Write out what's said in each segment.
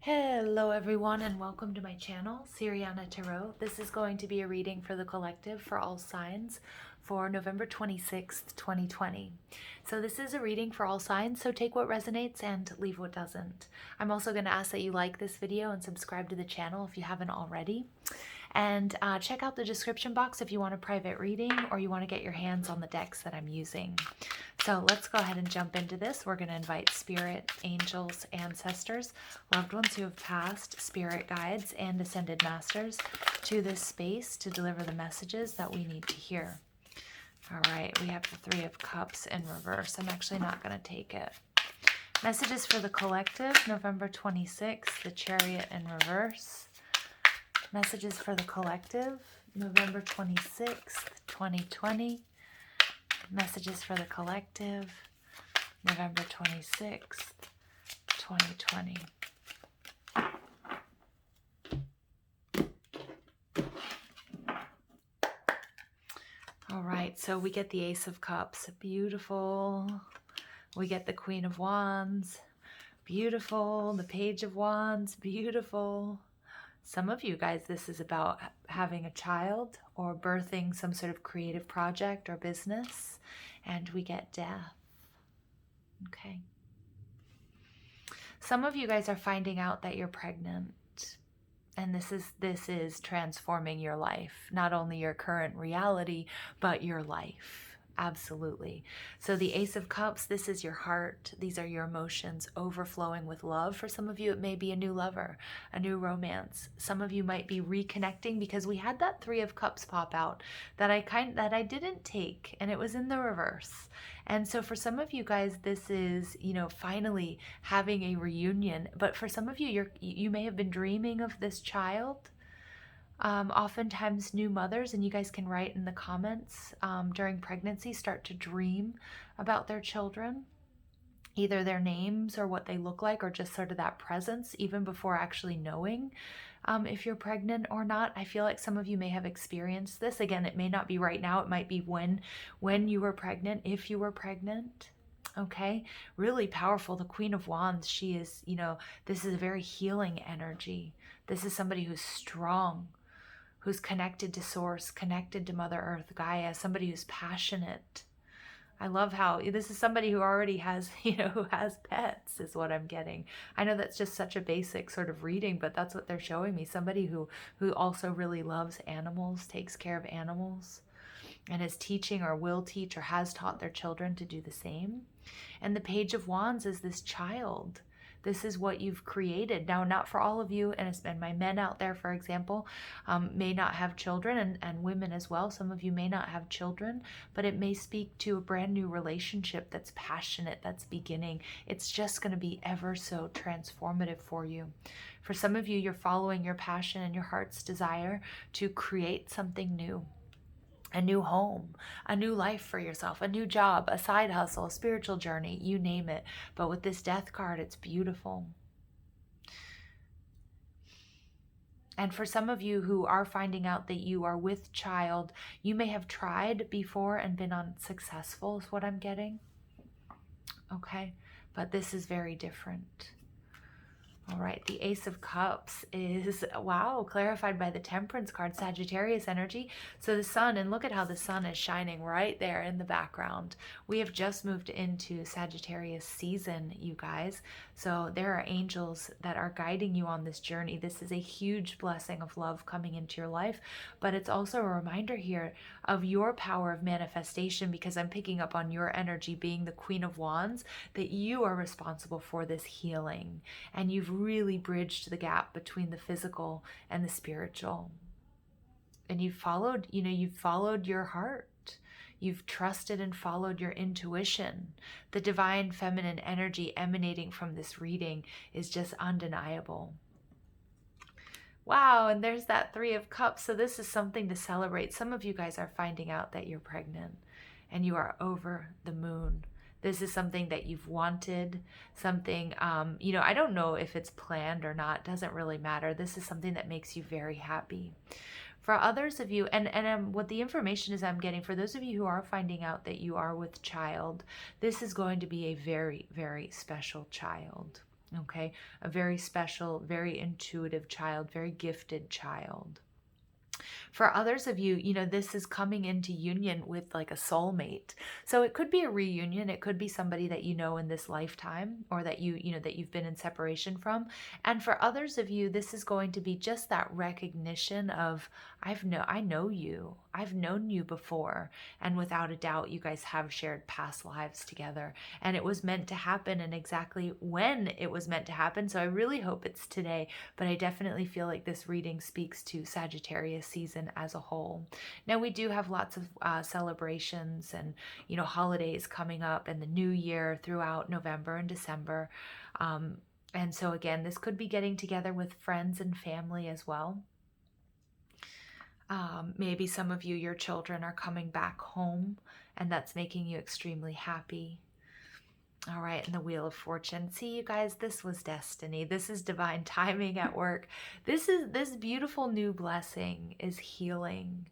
Hello everyone and welcome to my channel, Siriana Tarot. This is going to be a reading for the collective for all signs for November 26th, 2020. So this is a reading for all signs, so take what resonates and leave what doesn't. I'm also going to ask that you like this video and subscribe to the channel if you haven't already. And check out the description box if you want a private reading or you want to get your hands on the decks that I'm using. So let's go ahead and jump into this. We're going to invite spirit, angels, ancestors, loved ones who have passed, spirit guides, and ascended masters to this space to deliver the messages that we need to hear. All right, we have the Three of Cups in reverse. I'm actually not going to take it. Messages for the collective, November 26th, the Chariot in reverse. Messages for the collective, November 26th, 2020. Messages for the collective, November 26th, 2020. All right, so we get the Ace of Cups, beautiful. We get the Queen of Wands, beautiful. The Page of Wands, beautiful. Some of you guys, this is about having a child or birthing some sort of creative project or business. And we get death. Okay. Some of you guys are finding out that you're pregnant. And this is transforming your life. Not only your current reality, but your life. Absolutely. So the Ace of Cups, this is your heart. These are your emotions overflowing with love. For some of you, it may be a new lover, a new romance. Some of you might be reconnecting because we had that Three of Cups pop out that I didn't take, and it was in the reverse. And so for some of you guys, this is, finally having a reunion. But for some of you, you may have been dreaming of this child. Oftentimes new mothers, and you guys can write in the comments, during pregnancy start to dream about their children, either their names or what they look like, or just sort of that presence even before actually knowing if you're pregnant or not. I feel like some of you may have experienced this. Again, it may not be right now. It might be when you were pregnant, if you were pregnant. Okay, really powerful. The Queen of Wands, she is, this is a very healing energy. This is somebody who's strong, who's connected to Source, connected to Mother Earth, Gaia, somebody who's passionate. I love how this is somebody who already has, who has pets is what I'm getting. I know that's just such a basic sort of reading, but that's what they're showing me. Somebody who also really loves animals, takes care of animals, and is teaching or will teach or has taught their children to do the same. And the Page of Wands is this child. This is what you've created. Now, not for all of you, and my men out there, for example, may not have children, and women as well. Some of you may not have children, but it may speak to a brand new relationship that's passionate, that's beginning. It's just going to be ever so transformative for you. For some of you, you're following your passion and your heart's desire to create something new. A new home, a new life for yourself, a new job, a side hustle, a spiritual journey, you name it. But with this Death card, it's beautiful. And for some of you who are finding out that you are with child, you may have tried before and been unsuccessful, is what I'm getting. Okay, but this is very different. All right, the Ace of Cups is, wow, clarified by the Temperance card, Sagittarius energy. So the sun, and look at how the sun is shining right there in the background. We have just moved into Sagittarius season, you guys. So there are angels that are guiding you on this journey. This is a huge blessing of love coming into your life, but it's also a reminder here of your power of manifestation, because I'm picking up on your energy being the Queen of Wands, that you are responsible for this healing, and you've really bridged the gap between the physical and the spiritual. And you've followed your heart. You've trusted and followed your intuition. The divine feminine energy emanating from this reading is just undeniable. Wow, and there's that Three of Cups. So this is something to celebrate. Some of you guys are finding out that you're pregnant and you are over the moon. This is something that you've wanted, something, I don't know if it's planned or not, doesn't really matter. This is something that makes you very happy. For others of you, and what the information is I'm getting, for those of you who are finding out that you are with child, this is going to be a very, very special child. Okay, a very special, very intuitive child, very gifted child. For others of you, this is coming into union with like a soulmate. So it could be a reunion. It could be somebody that you know in this lifetime, or that that you've been in separation from. And for others of you, this is going to be just that recognition of, I know you. I've known you before. And without a doubt, you guys have shared past lives together. And it was meant to happen, and exactly when it was meant to happen. So I really hope it's today, but I definitely feel like this reading speaks to Sagittarius season as a whole. Now, we do have lots of celebrations and holidays coming up, and the new year throughout November and December. And so again, this could be getting together with friends and family as well. Maybe some of you, your children are coming back home, and that's making you extremely happy. All right, and the Wheel of Fortune. See, you guys, this was destiny. This is divine timing at work. This beautiful new blessing is healing.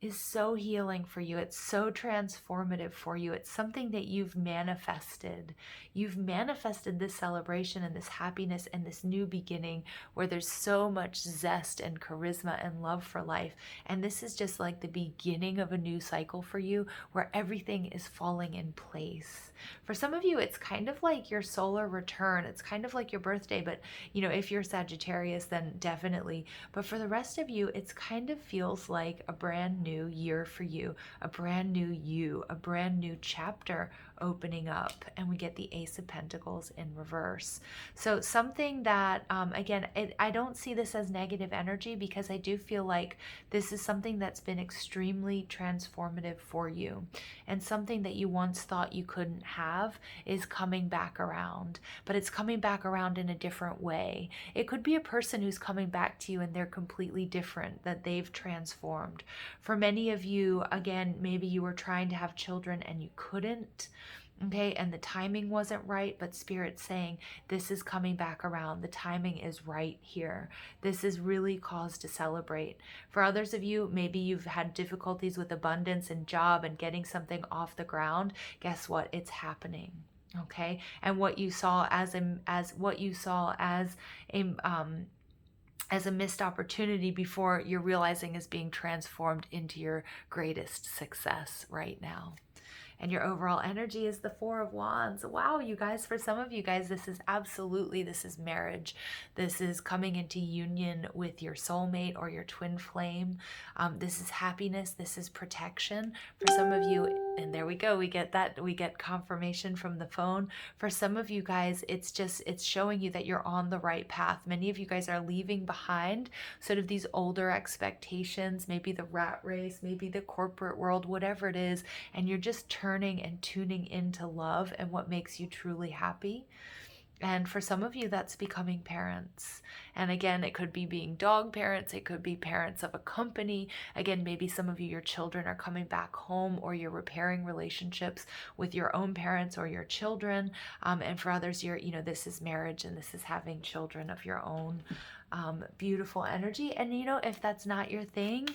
Is so healing for you. It's so transformative for you. It's something that you've manifested. You've manifested this celebration and this happiness and this new beginning where there's so much zest and charisma and love for life. And this is just like the beginning of a new cycle for you where everything is falling in place. For some of you, it's kind of like your solar return. It's kind of like your birthday, but if you're Sagittarius, then definitely. But for the rest of you, it's kind of feels like a brand new year for you, a brand new a brand new chapter opening up. And we get the Ace of Pentacles in reverse. So something that, again, I don't see this as negative energy, because I do feel like this is something that's been extremely transformative for you. And something that you once thought you couldn't have is coming back around, but it's coming back around in a different way. It could be a person who's coming back to you and they're completely different, that they've transformed. For many of you, again, maybe you were trying to have children and you couldn't. Okay, and the timing wasn't right, but Spirit's saying this is coming back around. The timing is right here. This is really cause to celebrate. For others of you, maybe you've had difficulties with abundance and job and getting something off the ground. Guess what? It's happening. Okay, and what you saw as a missed opportunity before, you're realizing is being transformed into your greatest success right now. And your overall energy is the Four of Wands. Wow, you guys, for some of you guys, this is marriage. This is coming into union with your soulmate or your twin flame. This is happiness. This is protection. For some of you, and there we go, we get confirmation from the phone. For some of you guys, it's showing you that you're on the right path. Many of you guys are leaving behind sort of these older expectations, maybe the rat race, maybe the corporate world, whatever it is, and you're just turning and tuning into love and what makes you truly happy. And for some of you, that's becoming parents. And again, it could be being dog parents. It could be parents of a company. Again, maybe some of you, your children are coming back home, or you're repairing relationships with your own parents or your children. And for others, this is marriage, and this is having children of your own. Beautiful energy. And if that's not your thing,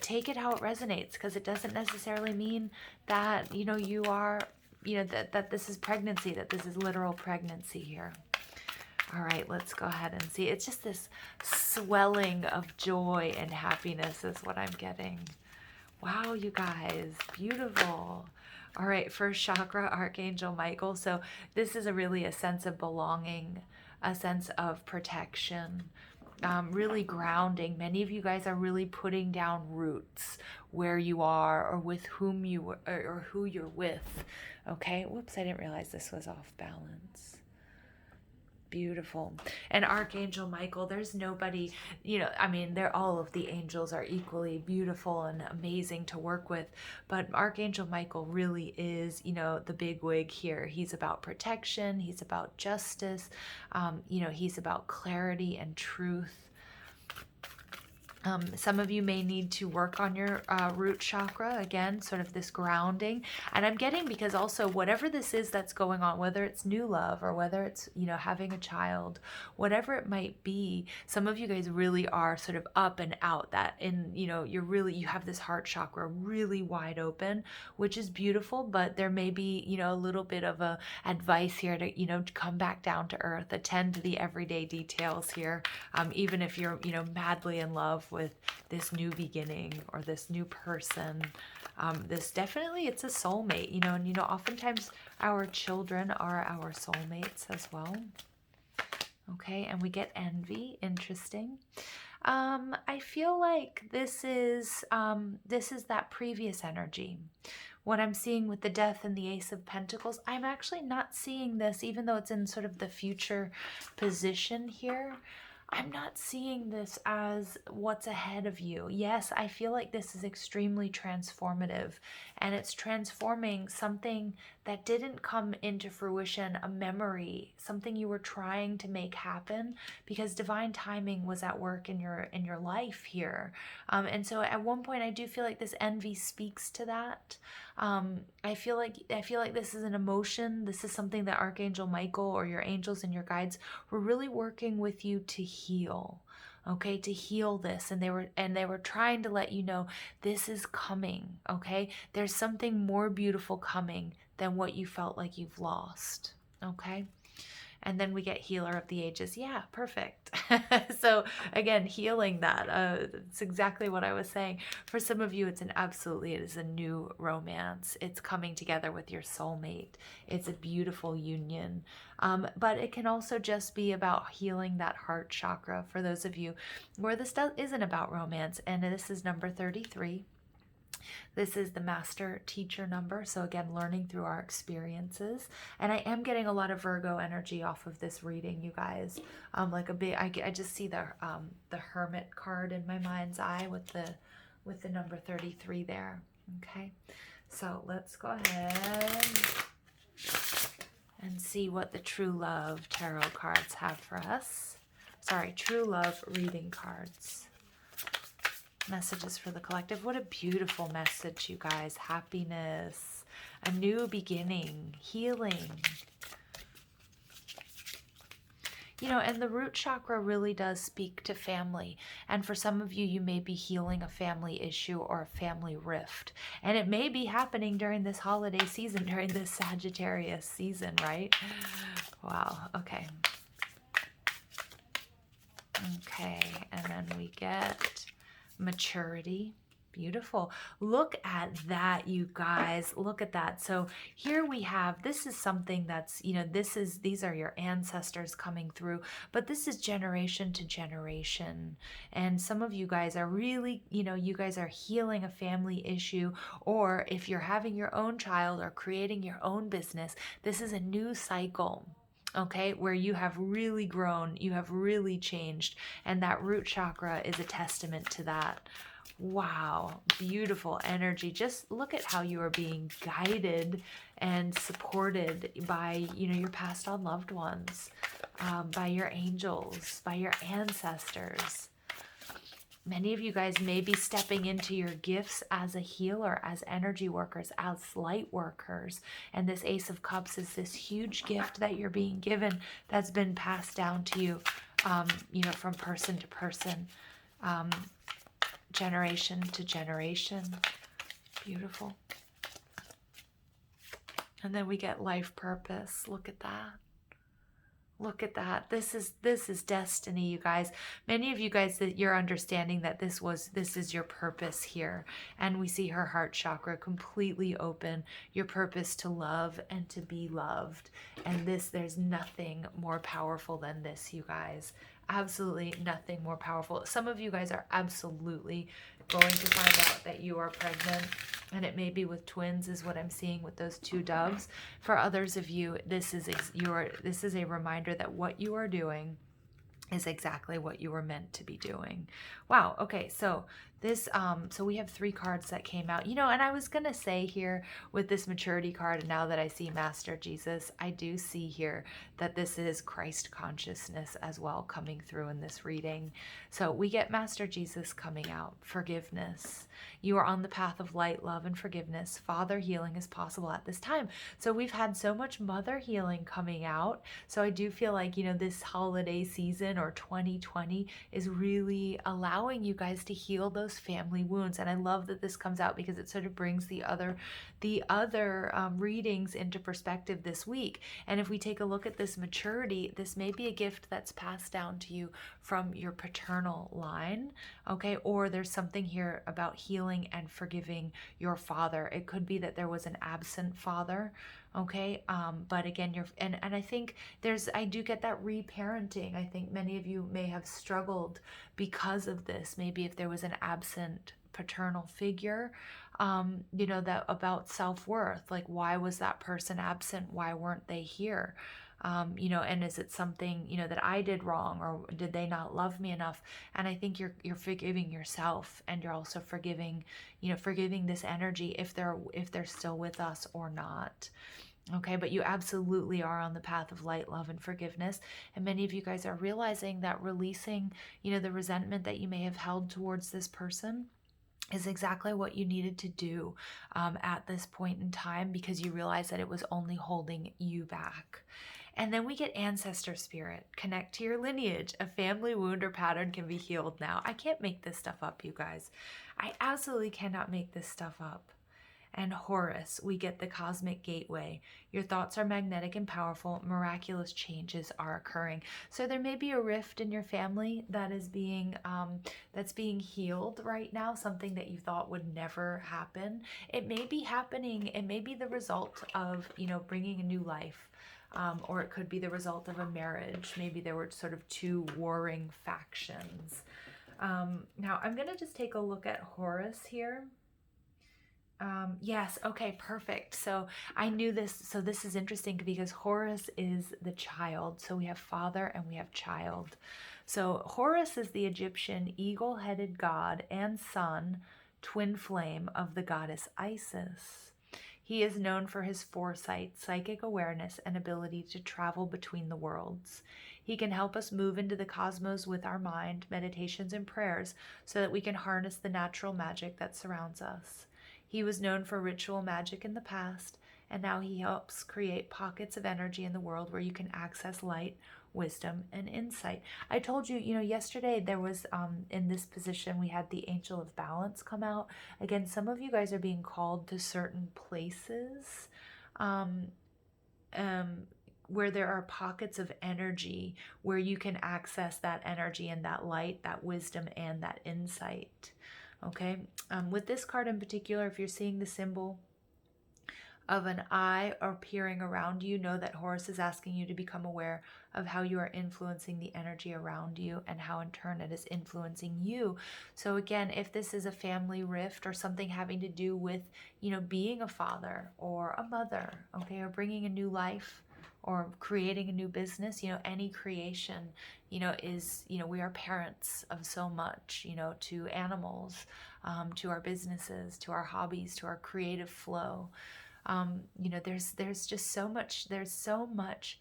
take it how it resonates, because it doesn't necessarily mean that you are that this is pregnancy, that this is literal pregnancy here. All right, let's go ahead and see. It's just this swelling of joy and happiness is what I'm getting. Wow, you guys, beautiful. All right, first chakra, Archangel Michael. So this is really a sense of belonging, a sense of protection, really grounding. Many of you guys are really putting down roots where you are, or with whom you or who you're with. Okay, whoops, I didn't realize this was off balance. Beautiful. And Archangel Michael, there's nobody, all of the angels are equally beautiful and amazing to work with, but Archangel Michael really is, the big wig here. He's about protection. He's about justice. He's about clarity and truth. Some of you may need to work on your root chakra, again, sort of this grounding. And I'm getting, because also whatever this is that's going on, whether it's new love or whether it's, you know, having a child, whatever it might be, some of you guys really are sort of up and out, that in, you know, you have this heart chakra really wide open, which is beautiful, but there may be, you know, a little bit of a advice here to, you know, to come back down to earth, attend to the everyday details here, even if you're, you know, madly in love with this new beginning or this new person. This definitely, it's a soulmate, you know, and you know, oftentimes our children are our soulmates as well. Okay, and we get envy. Interesting. I feel like this is that previous energy. What I'm seeing with the Death and the Ace of Pentacles, I'm actually not seeing this, even though it's in sort of the future position here. I'm not seeing this as what's ahead of you. Yes, I feel like this is extremely transformative, and it's transforming something that didn't come into fruition, a memory, something you were trying to make happen, because divine timing was at work in your life here. And so at one point I do feel like this envy speaks to that. I feel like this is an emotion. This is something that Archangel Michael or your angels and your guides were really working with you to heal. Okay, to heal this, and they were trying to let you know this is coming. Okay, there's something more beautiful coming than what you felt like you've lost. Okay. And then we get Healer of the Ages. Yeah, perfect. So again, healing that. It's exactly what I was saying. For some of you, it is a new romance. It's coming together with your soulmate. It's a beautiful union. But it can also just be about healing that heart chakra for those of you where this isn't about romance. And this is number 33. This is the master teacher number. So again, learning through our experiences. And I am getting a lot of Virgo energy off of this reading, you guys. Like a big, I just see the Hermit card in my mind's eye with the number 33 there. Okay. So let's go ahead and see what the True Love tarot cards have for us. Sorry, True Love reading cards. Messages for the collective. What a beautiful message, you guys. Happiness, a new beginning, healing. You know, and the root chakra really does speak to family. And for some of you, you may be healing a family issue or a family rift. And it may be happening during this holiday season, during this Sagittarius season, right? Wow. Okay. Okay. And then we get maturity. Beautiful. Look at that, you guys. Look at that. So here we have, this is something that's, you know, these are your ancestors coming through, but this is generation to generation. And some of you guys are really, you know, you guys are healing a family issue, or if you're having your own child or creating your own business, this is a new cycle. Okay, where you have really grown, you have really changed, and that root chakra is a testament to that. Wow, beautiful energy. Just look at how you are being guided and supported by, you know, your passed on loved ones, by your angels, by your ancestors. Many of you guys may be stepping into your gifts as a healer, as energy workers, as light workers. And this Ace of Cups is this huge gift that you're being given that's been passed down to you, you know, from person to person, generation to generation. Beautiful. And then we get life purpose. Look at that. Look at that. This is destiny, you guys. Many of you guys, that you're understanding that this is your purpose here. And we see her heart chakra completely open, your purpose to love and to be loved. And there's nothing more powerful than this, you guys. Absolutely nothing more powerful. Some of you guys are absolutely going to find out that you are pregnant, and it may be with twins, is what I'm seeing with those two doves. For others of you, this is a reminder that what you are doing is exactly what you were meant to be doing. Wow. Okay. So This, so we have 3 cards that came out, and I was going to say here with this maturity card, and now that I see Master Jesus, I do see here that this is Christ consciousness as well coming through in this reading. So we get Master Jesus coming out, forgiveness. You are on the path of light, love, and forgiveness. Father healing is possible at this time. So we've had so much mother healing coming out. So I do feel like, this holiday season or 2020 is really allowing you guys to heal those family wounds. And I love that this comes out because it sort of brings the other readings into perspective this week. And if we take a look at this maturity, this may be a gift that's passed down to you from your paternal line, okay? Or there's something here about healing and forgiving your father. It could be that there was an absent father, okay? But again, and I think I do get that reparenting. I think many of you may have struggled because of this. Maybe if there was an absent paternal figure, that about self-worth, like why was that person absent? Why weren't they here? And is it something, that I did wrong, or did they not love me enough? And I think you're forgiving yourself, and you're also forgiving this energy if they're still with us or not. Okay, but you absolutely are on the path of light, love, and forgiveness. And many of you guys are realizing that releasing, the resentment that you may have held towards this person is exactly what you needed to do at this point in time, because you realize that it was only holding you back. And then we get ancestor spirit. Connect to your lineage. A family wound or pattern can be healed now. I can't make this stuff up, you guys. I absolutely cannot make this stuff up. And Horus, we get the cosmic gateway. Your thoughts are magnetic and powerful. Miraculous changes are occurring. So there may be a rift in your family that is being healed right now. Something that you thought would never happen. It may be happening. It may be the result of bringing a new life. Or it could be the result of a marriage. Maybe there were sort of 2 warring factions. Now I'm going to just take a look at Horus here. Yes, okay, perfect. So I knew this. So this is interesting because Horus is the child. So we have father and we have child. So Horus is the Egyptian eagle-headed god and son, twin flame of the goddess Isis. He is known for his foresight, psychic awareness, and ability to travel between the worlds. He can help us move into the cosmos with our mind, meditations, and prayers so that we can harness the natural magic that surrounds us. He was known for ritual magic in the past, and now he helps create pockets of energy in the world where you can access light, wisdom, and insight. I told you, yesterday there was, in this position, we had the Angel of Balance come out. Again, some of you guys are being called to certain places where there are pockets of energy where you can access that energy and that light, that wisdom, and that insight. Okay, with this card in particular, if you're seeing the symbol of an eye appearing around you, know that Horus is asking you to become aware of how you are influencing the energy around you and how in turn it is influencing you. So again, if this is a family rift or something having to do with, being a father or a mother, okay, or bringing a new life or creating a new business, any creation, is, we are parents of so much, to animals, to our businesses, to our hobbies, to our creative flow. There's just so much,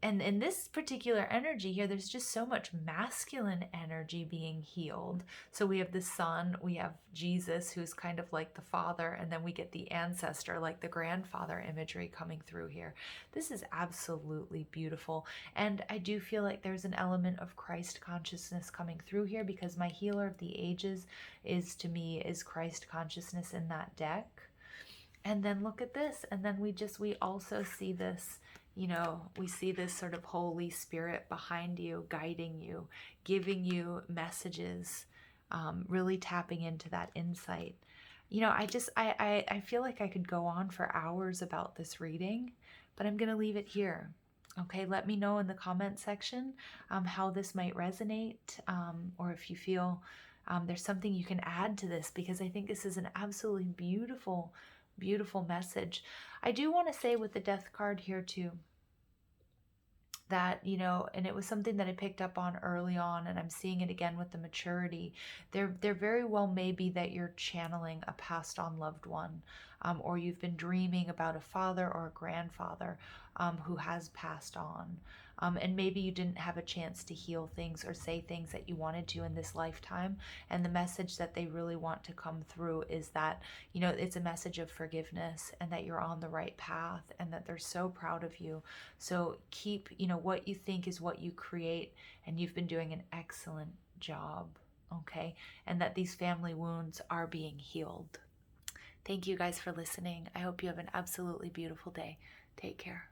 and in this particular energy here, there's just so much masculine energy being healed. So we have the son, we have Jesus, who's kind of like the father, and then we get the ancestor, like the grandfather imagery coming through here. This is absolutely beautiful. And I do feel like there's an element of Christ consciousness coming through here, because my healer of the ages is Christ consciousness in that deck. And then look at this. And then we also see this, we see this sort of Holy Spirit behind you, guiding you, giving you messages, really tapping into that insight. I feel like I could go on for hours about this reading, but I'm going to leave it here. Okay, let me know in the comment section how this might resonate, or if you feel there's something you can add to this, because I think this is an absolutely beautiful message. I do want to say with the death card here too, that, and it was something that I picked up on early on, and I'm seeing it again with the maturity. There very well may be that you're channeling a passed on loved one, or you've been dreaming about a father or a grandfather who has passed on. And maybe you didn't have a chance to heal things or say things that you wanted to in this lifetime. And the message that they really want to come through is that, it's a message of forgiveness, and that you're on the right path, and that they're so proud of you. So keep, what you think is what you create, and you've been doing an excellent job. Okay. And that these family wounds are being healed. Thank you guys for listening. I hope you have an absolutely beautiful day. Take care.